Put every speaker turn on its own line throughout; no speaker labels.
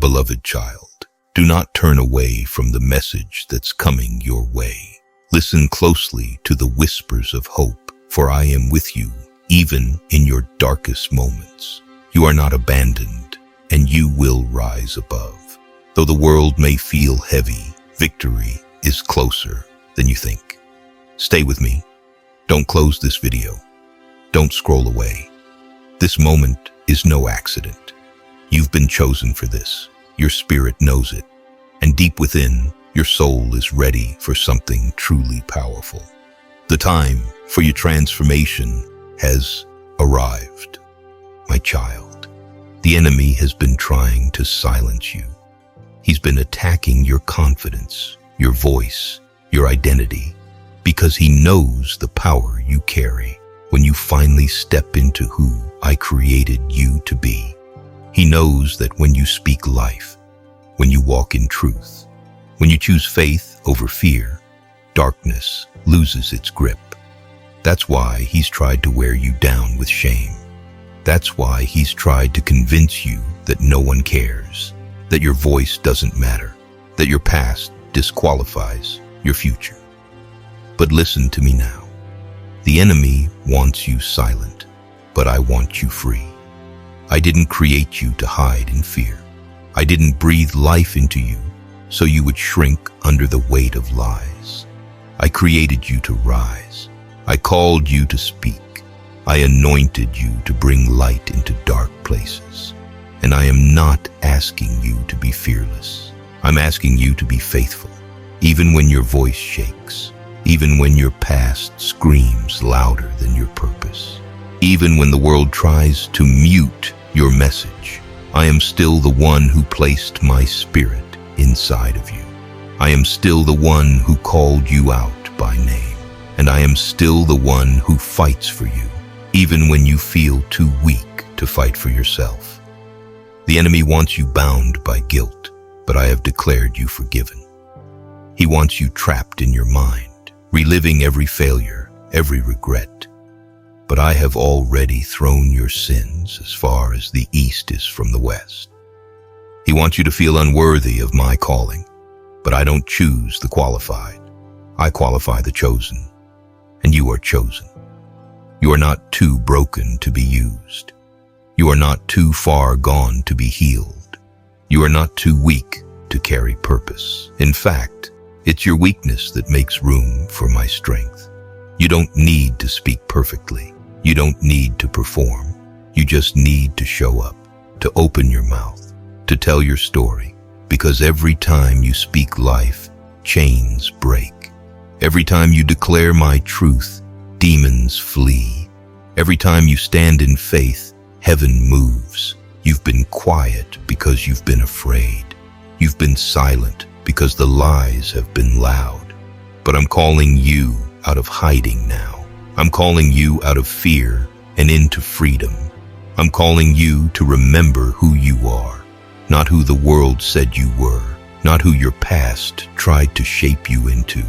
beloved child, do not turn away from the message that's coming your way. Listen closely to the whispers of hope, for I am with you, even in your darkest moments. You are not abandoned, and you will rise above. Though the world may feel heavy, victory is closer than you think. Stay with me. Don't close this video. Don't scroll away. This moment is no accident. You've been chosen for this. Your spirit knows it. And deep within, your soul is ready for something truly powerful. The time for your transformation has arrived. My child, the enemy has been trying to silence you. He's been attacking your confidence, your voice, your identity, because he knows the power you carry when you finally step into who I created you to be. He knows that when you speak life, when you walk in truth, when you choose faith over fear, darkness loses its grip. That's why he's tried to wear you down with shame. That's why he's tried to convince you that no one cares, that your voice doesn't matter, that your past disqualifies your future. But listen to me now. The enemy wants you silent, but I want you free. I didn't create you to hide in fear. I didn't breathe life into you so you would shrink under the weight of lies. I created you to rise. I called you to speak. I anointed you to bring light into dark places. And I am not asking you to be fearless. I'm asking you to be faithful, even when your voice shakes, even when your past screams louder than your purpose, even when the world tries to mute your message. I am still the one who placed my spirit inside of you. I am still the one who called you out by name. And I am still the one who fights for you, even when you feel too weak to fight for yourself. The enemy wants you bound by guilt, but I have declared you forgiven. He wants you trapped in your mind, reliving every failure, every regret. But I have already thrown your sins as far as the east is from the west. He wants you to feel unworthy of my calling, but I don't choose the qualified. I qualify the chosen, and you are chosen. You are not too broken to be used. You are not too far gone to be healed. You are not too weak to carry purpose. In fact, it's your weakness that makes room for my strength. You don't need to speak perfectly. You don't need to perform. You just need to show up, to open your mouth, to tell your story. Because every time you speak life, chains break. Every time you declare my truth, demons flee. Every time you stand in faith, heaven moves. You've been quiet because you've been afraid. You've been silent because the lies have been loud. But I'm calling you out of hiding now. I'm calling you out of fear and into freedom. I'm calling you to remember who you are, not who the world said you were, not who your past tried to shape you into,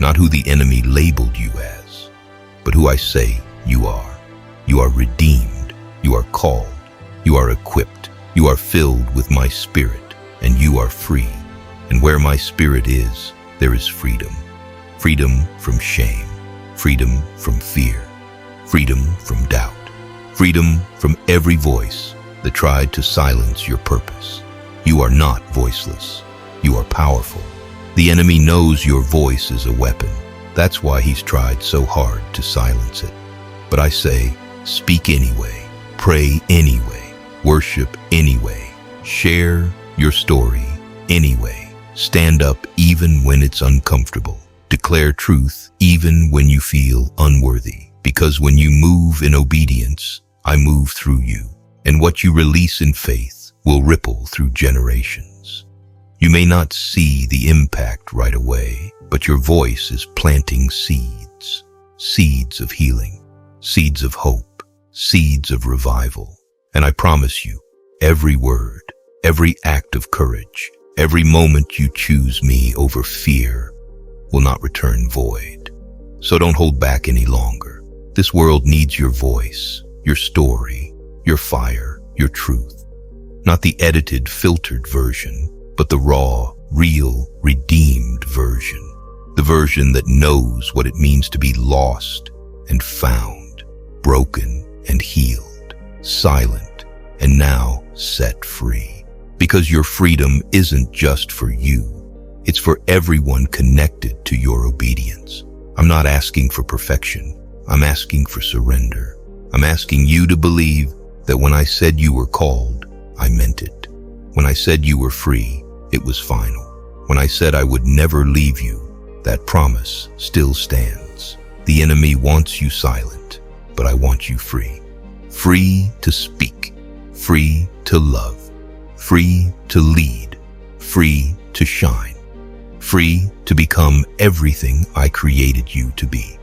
not who the enemy labeled you as, but who I say you are. You are redeemed. You are called. You are equipped. You are filled with my spirit, and you are free. And where my spirit is, there is freedom. Freedom from shame. Freedom from fear. Freedom from doubt. Freedom from every voice that tried to silence your purpose. You are not voiceless. You are powerful. The enemy knows your voice is a weapon. That's why he's tried so hard to silence it. But I say, speak anyway. Pray anyway. Worship anyway. Share your story anyway. Stand up even when it's uncomfortable. Declare truth even when you feel unworthy. Because when you move in obedience, I move through you. And what you release in faith will ripple through generations. You may not see the impact right away, but your voice is planting seeds. Seeds of healing. Seeds of hope. Seeds of revival. And I promise you, every word, every act of courage, every moment you choose me over fear will not return void. So don't hold back any longer. This world needs your voice, your story, your fire, your truth. Not the edited, filtered version, but the raw, real, redeemed version. The version that knows what it means to be lost and found, broken and healed, silent and now set free. Because your freedom isn't just for you. It's for everyone connected to your obedience. I'm not asking for perfection. I'm asking for surrender. I'm asking you to believe that when I said you were called, I meant it. When I said you were free, it was final. When I said I would never leave you, that promise still stands. The enemy wants you silent, but I want you free. Free to speak, free to love, free to lead, free to shine, free to become everything I created you to be.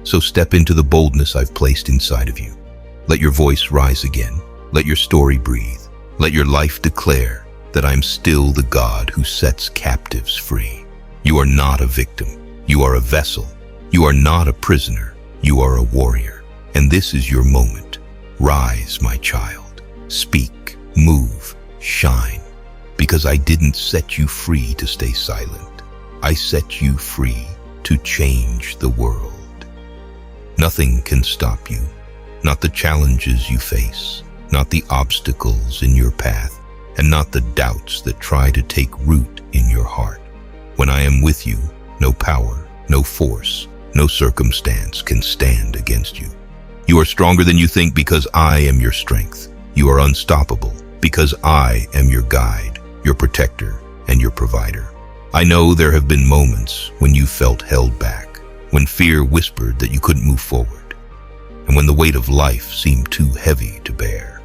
So step into the boldness I've placed inside of you. Let your voice rise again. Let your story breathe. Let your life declare that I'm still the God who sets captives free. You are not a victim. You are a vessel. You are not a prisoner. You are a warrior. And this is your moment. Rise, my child. Speak, move, shine. Because I didn't set you free to stay silent. I set you free to change the world. Nothing can stop you. Not the challenges you face. Not the obstacles in your path. And not the doubts that try to take root in your heart. When I am with you, no power, no force, no circumstance can stand against you. You are stronger than you think because I am your strength. You are unstoppable because I am your guide, your protector, and your provider. I know there have been moments when you felt held back, when fear whispered that you couldn't move forward, and when the weight of life seemed too heavy to bear.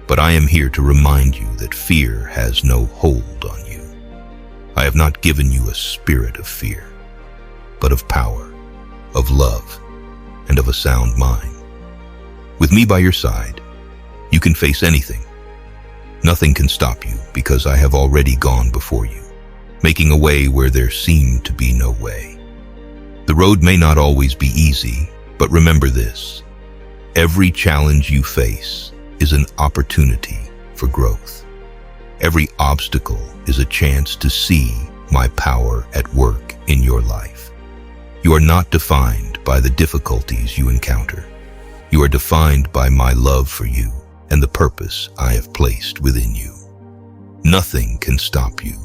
But I am here to remind you that fear has no hold on you. I have not given you a spirit of fear, but of power, of love, and of a sound mind. With me by your side, you can face anything. Nothing can stop you because I have already gone before you, making a way where there seemed to be no way. The road may not always be easy, but remember this: every challenge you face is an opportunity for growth. Every obstacle is a chance to see my power at work in your life. You are not defined by the difficulties you encounter. You are defined by my love for you and the purpose I have placed within you. Nothing can stop you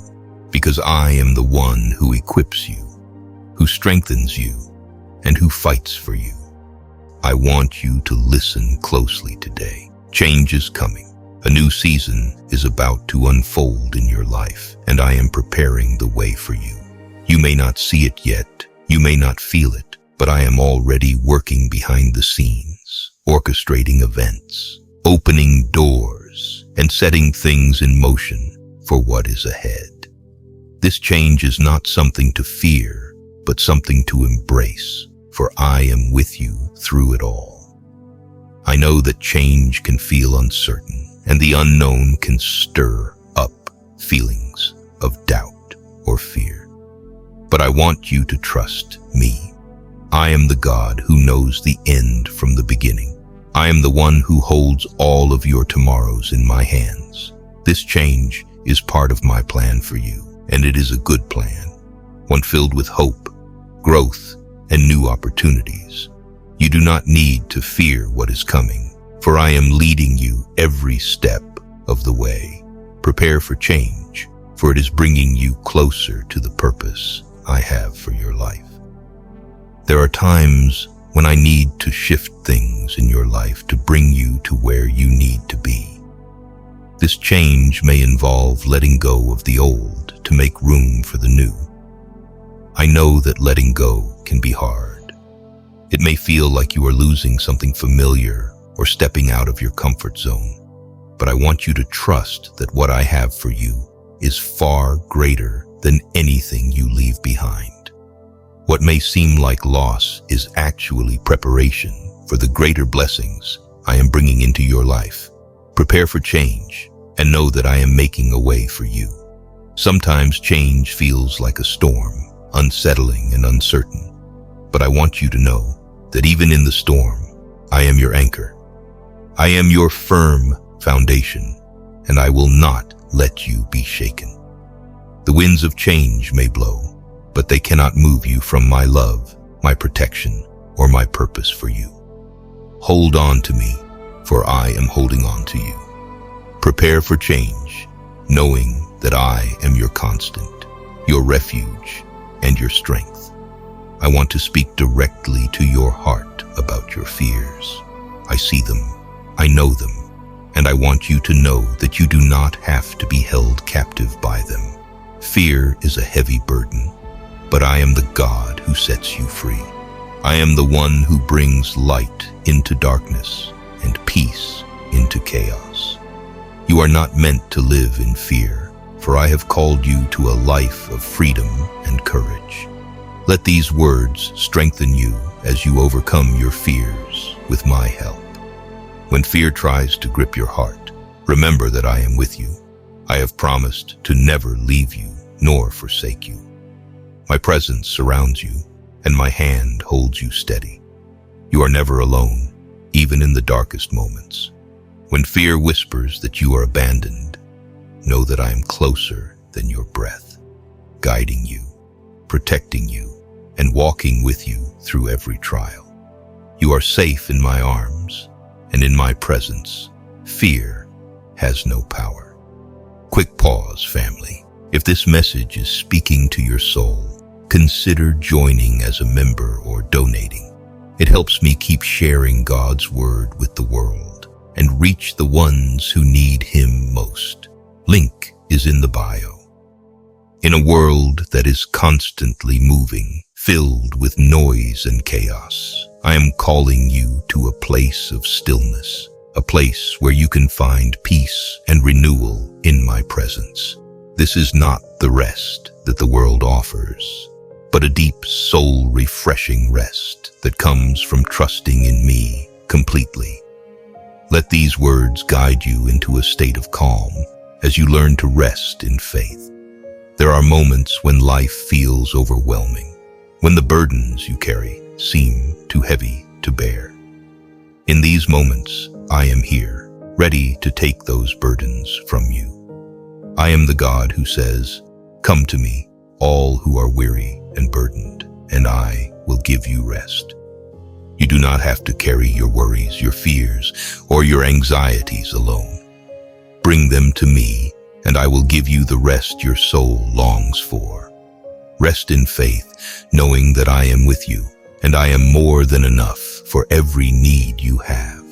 because I am the one who equips you, who strengthens you, and who fights for you. I want you to listen closely today. Change is coming. A new season is about to unfold in your life, and I am preparing the way for you. You may not see it yet, you may not feel it, but I am already working behind the scenes, orchestrating events, opening doors, and setting things in motion for what is ahead. This change is not something to fear, but something to embrace, for I am with you through it all. I know that change can feel uncertain, and the unknown can stir up feelings of doubt or fear. But I want you to trust me. I am the God who knows the end from the beginning. I am the one who holds all of your tomorrows in my hands. This change is part of my plan for you, and it is a good plan, one filled with hope, growth, and new opportunities. You do not need to fear what is coming, for I am leading you every step of the way. Prepare for change, for it is bringing you closer to the purpose I have for your life. There are times when I need to shift things in your life to bring you to where you need to be. This change may involve letting go of the old to make room for the new. I know that letting go can be hard. It may feel like you are losing something familiar or stepping out of your comfort zone, but I want you to trust that what I have for you is far greater than anything you leave behind. What may seem like loss is actually preparation for the greater blessings I am bringing into your life. Prepare for change and know that I am making a way for you. Sometimes change feels like a storm, unsettling and uncertain, but I want you to know that even in the storm, I am your anchor. I am your firm foundation, and I will not let you be shaken. The winds of change may blow, but they cannot move you from my love, my protection, or my purpose for you. Hold on to me, for I am holding on to you. Prepare for change, knowing that I am your constant, your refuge, and your strength. I want to speak directly to your heart about your fears. I see them, I know them, and I want you to know that you do not have to be held captive by them. Fear is a heavy burden, but I am the God who sets you free. I am the one who brings light into darkness and peace into chaos. You are not meant to live in fear, for I have called you to a life of freedom and courage. Let these words strengthen you as you overcome your fears with my help. When fear tries to grip your heart, remember that I am with you. I have promised to never leave you nor forsake you. My presence surrounds you, and my hand holds you steady. You are never alone, even in the darkest moments. When fear whispers that you are abandoned, know that I am closer than your breath, guiding you, protecting you, and walking with you through every trial. You are safe in my arms, and in my presence, fear has no power. Quick pause, family. If this message is speaking to your soul, consider joining as a member or donating. It helps me keep sharing God's word with the world and reach the ones who need Him most. Link is in the bio. In a world that is constantly moving, filled with noise and chaos, I am calling you to a place of stillness, a place where you can find peace and renewal in my presence. This is not the rest that the world offers, but a deep, soul-refreshing rest that comes from trusting in me completely. Let these words guide you into a state of calm as you learn to rest in faith. There are moments when life feels overwhelming, when the burdens you carry seem too heavy to bear. In these moments, I am here, ready to take those burdens from you. I am the God who says, "Come to me, all who are weary and burdened, and I will give you rest." You do not have to carry your worries, your fears, or your anxieties alone. Bring them to me, and I will give you the rest your soul longs for. Rest in faith, knowing that I am with you, and I am more than enough for every need you have.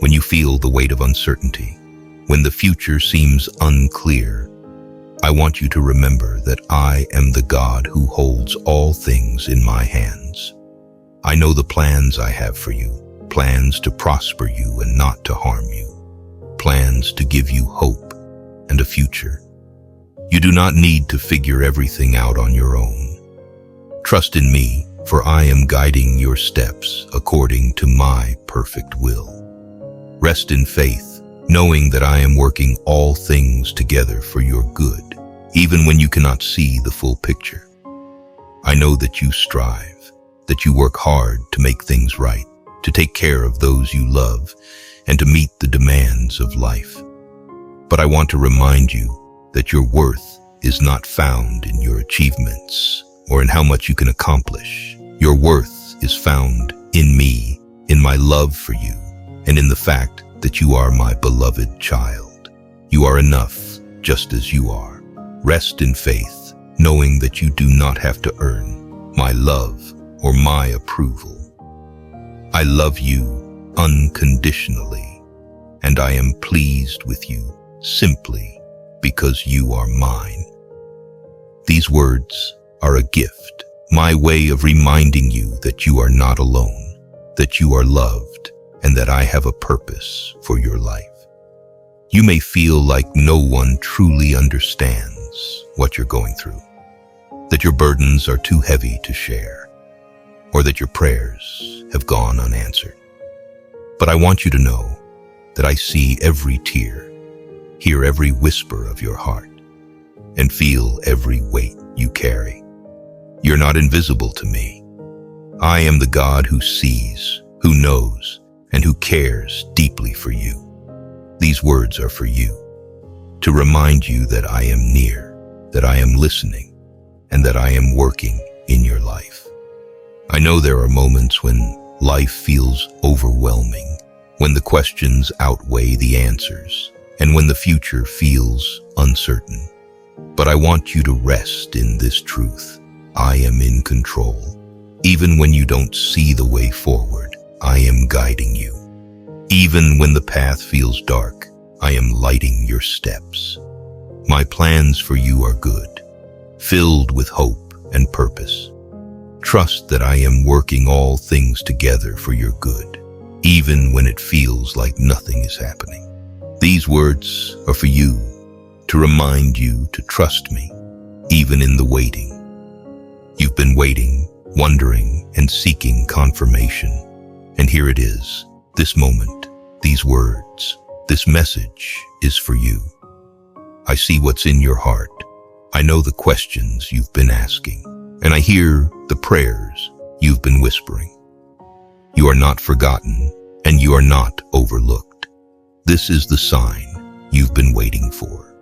When you feel the weight of uncertainty, when the future seems unclear, I want you to remember that I am the God who holds all things in my hands. I know the plans I have for you, plans to prosper you and not to harm you, plans to give you hope and a future. You do not need to figure everything out on your own. Trust in me, for I am guiding your steps according to my perfect will. Rest in faith, knowing that I am working all things together for your good, even when you cannot see the full picture. I know that you strive, that you work hard to make things right, to take care of those you love, and to meet the demands of life. But I want to remind you that your worth is not found in your achievements or in how much you can accomplish. Your worth is found in me, in my love for you, and in the fact that you are my beloved child. You are enough just as you are. Rest in faith, knowing that you do not have to earn my love or my approval. I love you unconditionally, and I am pleased with you simply because you are mine. These words are a gift, my way of reminding you that you are not alone, that you are loved, and that I have a purpose for your life. You may feel like no one truly understands what you're going through, that your burdens are too heavy to share, or that your prayers have gone unanswered. But I want you to know that I see every tear, hear every whisper of your heart, and feel every weight you carry. You're not invisible to me. I am the God who sees, who knows, and who cares deeply for you. These words are for you, to remind you that I am near, that I am listening, and that I am working in your life. I know there are moments when life feels overwhelming, when the questions outweigh the answers, and when the future feels uncertain. But I want you to rest in this truth. I am in control. Even when you don't see the way forward, I am guiding you. Even when the path feels dark, I am lighting your steps. My plans for you are good, filled with hope and purpose. Trust that I am working all things together for your good, even when it feels like nothing is happening. These words are for you, to remind you to trust me, even in the waiting. You've been waiting, wondering, and seeking confirmation. And here it is, this moment, these words, this message is for you. I see what's in your heart. I know the questions you've been asking, and I hear the prayers you've been whispering. You are not forgotten, and you are not overlooked. This is the sign you've been waiting for.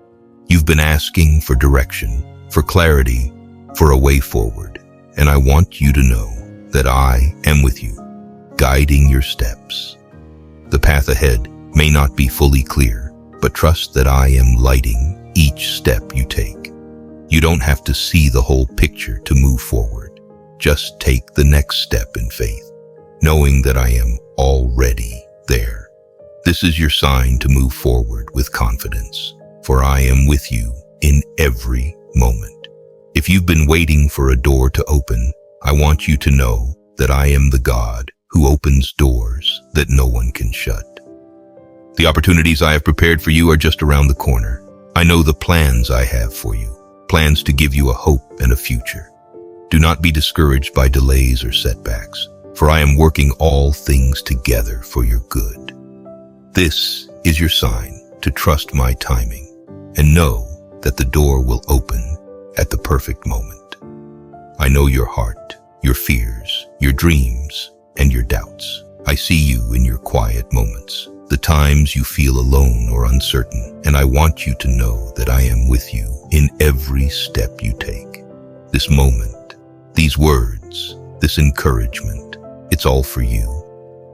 You've been asking for direction, for clarity, for a way forward, and I want you to know that I am with you, guiding your steps. The path ahead may not be fully clear, but trust that I am lighting each step you take. You don't have to see the whole picture to move forward. Just take the next step in faith, knowing that I am already there. This is your sign to move forward with confidence, for I am with you in every moment. If you've been waiting for a door to open, I want you to know that I am the God who opens doors that no one can shut. The opportunities I have prepared for you are just around the corner. I know the plans I have for you, plans to give you a hope and a future. Do not be discouraged by delays or setbacks, for I am working all things together for your good. This is your sign to trust my timing and know that the door will open at the perfect moment. I know your heart, your fears, your dreams, and your doubts. I see you in your quiet moments, the times you feel alone or uncertain, and I want you to know that I am with you in every step you take. This moment, these words, this encouragement, it's all for you.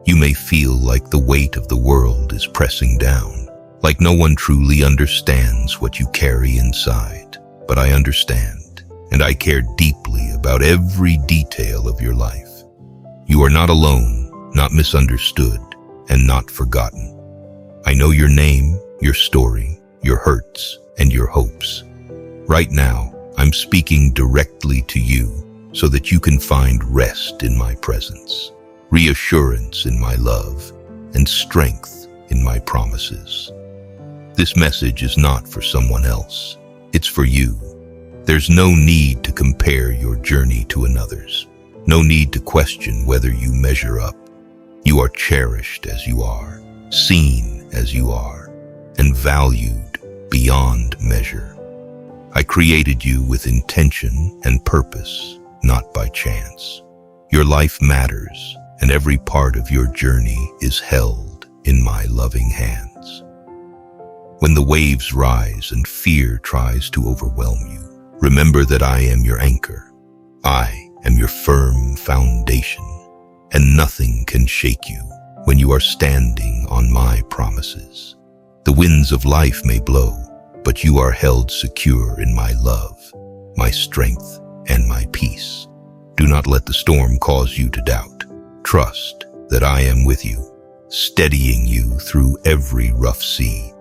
You may feel like the weight of the world is pressing down, like no one truly understands what you carry inside. But I understand, and I care deeply about every detail of your life. You are not alone, not misunderstood, and not forgotten. I know your name, your story, your hurts, and your hopes. Right now, I'm speaking directly to you so that you can find rest in my presence, reassurance in my love, and strength in my promises. This message is not for someone else. It's for you. There's no need to compare your journey to another's. No need to question whether you measure up. You are cherished as you are, seen as you are, and valued beyond measure. I created you with intention and purpose, not by chance. Your life matters, and every part of your journey is held in my loving hands. When the waves rise and fear tries to overwhelm you, remember that I am your anchor. I am your firm foundation, and nothing can shake you when you are standing on my promises. The winds of life may blow, but you are held secure in my love, my strength, and my peace. Do not let the storm cause you to doubt. Trust that I am with you, steadying you through every rough sea.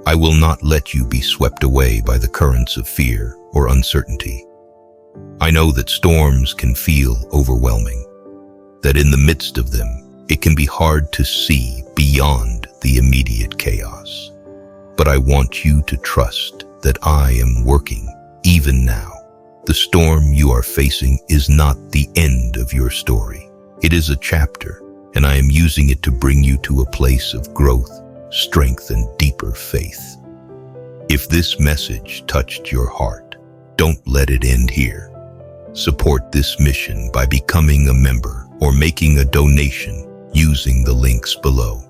I will not let you be swept away by the currents of fear or uncertainty. I know that storms can feel overwhelming, that in the midst of them, it can be hard to see beyond the immediate chaos. But I want you to trust that I am working even now. The storm you are facing is not the end of your story. It is a chapter, and I am using it to bring you to a place of growth, strength, and deeper faith. If this message touched your heart, don't let it end here. Support this mission by becoming a member or making a donation using the links below.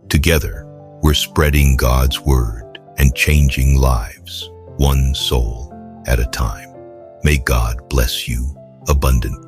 Together, we're spreading God's word and changing lives, one soul at a time. May God bless you abundantly.